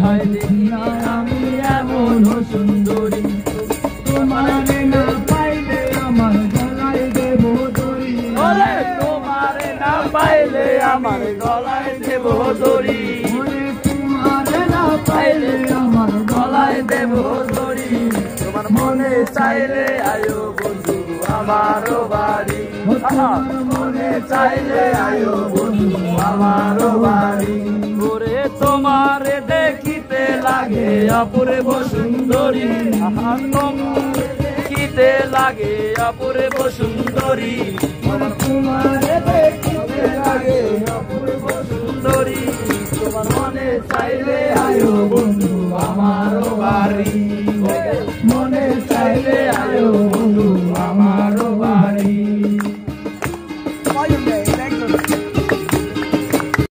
কোথায় দেখি না আমি এমন সুন্দরী। তোমারে না পাইলে আমার গলায় দেব দড়ি, তোমারে না পাইলে আমার গলায় দেব দড়ি, তোমারে না পাইলে আমার গলায় দেব দড়ি। তোমার মনে চাইলে আয়ো বন্ধু আমারও বাড়ি, মনে চাইলে আয়ো বন্ধু আমারও বাড়ি। ওরে তোমারে দেখিতে লাগে অপূর্ব সুন্দরী, দেখিতে লাগে অপূর্ব সুন্দরী, তোমারে দেখিতে লাগে অপূর্ব সুন্দরী। তোমার মনে চাইলে আয়ো বন্ধু আমারও বাড়ি, মনে চাইলে আয়ো বন্ধু আমারও বাড়ি।